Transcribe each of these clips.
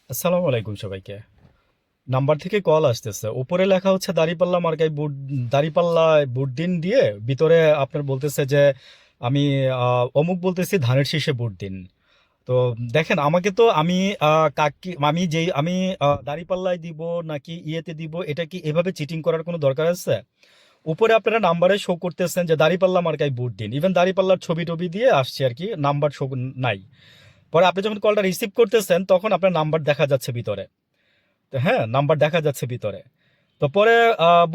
আসসালামু আলাইকুম সবাইকে। নাম্বার থেকে কল আসতেছে, উপরে লেখা হচ্ছে দাড়িপাল্লা মার্কায় বুট, দাড়িপাল্লায় বুট দিন দিয়ে ভিতরে আপনার বলতেছে যে আমি অমুক বলতেছি ধানের শীষে বুট দিন। তো দেখেন আমাকে তো আমি কাকি আমি যেই আমি দাড়িপাল্লায় দিব নাকি ইয়েতে দিব, এটা কি এভাবে চিটিং করার কোনো দরকার আছে? উপরে আপনারা নাম্বারে শো করতেছেন যে দাড়িপাল্লা মার্কায় বুট দিন, ইভেন দাড়িপাল্লার ছবি টবি দিয়ে আসছে আর কি, নাম্বার শো নাই। পরে আপনি যখন কলটা রিসিভ করতেছেন তখন আপনার নাম্বার দেখা যাচ্ছে ভিতরে। তো হ্যাঁ, নাম্বার দেখা যাচ্ছে ভিতরে। তো পরে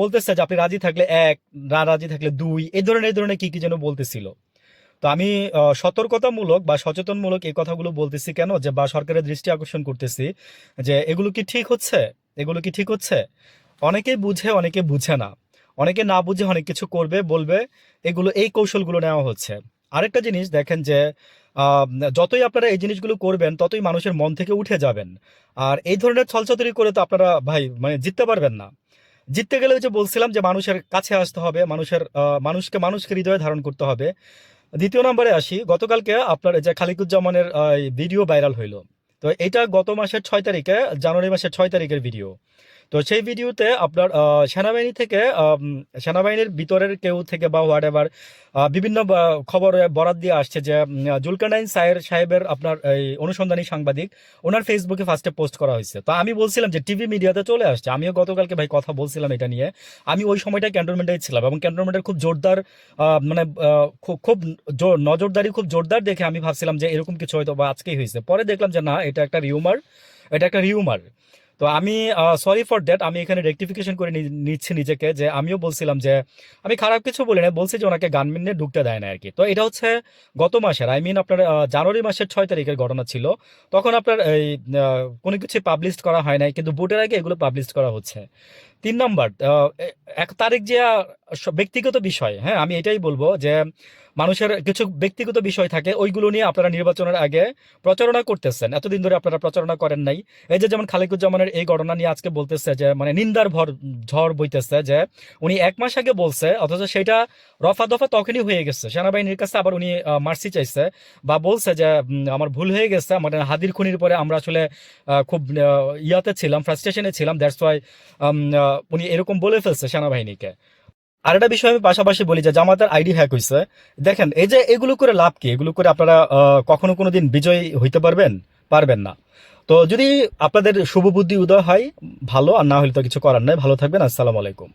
বলতেছে যে আপনি রাজি থাকলে এক, না রাজি থাকলে দুই, এই ধরনের কি কি যেন বলতেছিল। তো আমি সতর্কতামূলক বা সচেতনমূলক এই কথাগুলো বলতেছি কেন, যে বা সরকারের দৃষ্টি আকর্ষণ করতেছি যে এগুলো কি ঠিক হচ্ছে, এগুলো কি ঠিক হচ্ছে? অনেকে বুঝে অনেকে বুঝে না, অনেকে না বুঝে অনেক কিছু করবে বলবে, এগুলো এই কৌশলগুলো নেওয়া হচ্ছে। আরেকটা জিনিস দেখেন যে আহ, যতই আপনারা এই জিনিসগুলো করবেন ততই মানুষের মন থেকে উঠে যাবেন। আর এই ধরনের ছলচাতুরি করে তো আপনারা ভাই মানে জিততে পারবেন না। জিততে গেলে ওই যে বলছিলাম যে মানুষের কাছে আসতে হবে, মানুষের মানুষকে হৃদয়ে ধারণ করতে হবে। দ্বিতীয় নম্বরে আসি, গতকালকে আপনার এই যে খালিকুজ্জামানের ভিডিও ভাইরাল হইলো। তো এটা গত মাসের 6 তারিখে, জানুয়ারি মাসের 6 তারিখের ভিডিও। তো সেই ভিডিওতে আপনার সেনাবাহিনী থেকে সেনাবাহিনীর ভিতরের কেউ থেকে বা হোয়াট এভার বিভিন্ন খবরে বরাত দিয়ে আসছে যে জুলকারনাইন সাহেবের আপনার এই অনুসন্ধানী সাংবাদিক, ওনার ফেসবুকে ফার্স্টে পোস্ট করা হয়েছে। তো আমি বলছিলাম যে টিভি মিডিয়াতে চলে আসছে, আমিও গতকালকে ভাই কথা বলছিলাম এটা নিয়ে। আমি ওই সময়টা ক্যান্টনমেন্টেই ছিলাম এবং ক্যান্টনমেন্টের খুব জোরদার মানে খুব খুব নজরদারি খুব জোরদার দেখে আমি ভাবছিলাম যে এরকম কিছু হয়তো বা আজকেই হয়েছে। পরে দেখলাম যে না, এটা একটা রিউমার, এটা একটা রিউমার। তো আমি সরি ফর দ্যাট, আমি এখানে রেকটিফিকেশন করে নিচ্ছি নিজেকে, যে আমিও বলছিলাম যে আমি খারাপ কিছু বলি না, বলছি যে ওনাকে গানম্যানে ঢুকতে দেয় না আর কি। তো এটা হচ্ছে গত মাসের, আই মিন আপনার জানুয়ারি মাসের 6 তারিখের ঘটনা ছিল। তখন আপনার এই কোনো কিছু পাবলিশ করা হয় নাই, কিন্তু ভোটের আগে এগুলো পাবলিশ করা হচ্ছে। 3 নাম্বার, 1 তারিখ যে ব্যক্তিগত বিষয়, হ্যাঁ আমি এটাই বলবো যে মানুষের কিছু ব্যক্তিগত বিষয় থাকে, ওইগুলো নিয়ে আপনারা নির্বাচনের আগে প্রচারণা করতেছেন, এতদিন ধরে আপনারা প্রচারণা করেন নাই। এই যে যেমন খালিকুজ্জামানের এই ঘটনা নিয়ে আজকে বলতেছে যে মানে নিন্দার ঝড় বইতেছে, যে উনি 1 মাস আগে বলছে, অথচ সেটা রফা দফা তখনই হয়ে গেছে। সেনাবাহিনীর কাছে আবার উনি মার্সি চাইছে বা বলছে যে আমার ভুল হয়ে গেছে, মানে হাদির খুনির পরে আমরা আসলে খুব ইয়াতে ছিলাম, ফ্রাস্ট্রেশনে ছিলাম, দ্যাটস ওয়াই উনি এরকম বলে ফেলছে সেনাবাহিনীকে। আরেকটা বিষয় আমি পাশাপাশি বলি যে জামাতের আইডি হ্যাক হয়েছে। দেখেন এই যে এগুলো করে লাভ কি, এগুলো করে আপনারা কখনো কোনো দিন বিজয়ী হইতে পারবেন? পারবেন না। তো যদি আপনাদের শুভ বুদ্ধি উদয় হয় ভালো, আর না হলে তো কিছু করার নাই। ভালো থাকবেন, আসসালামু আলাইকুম।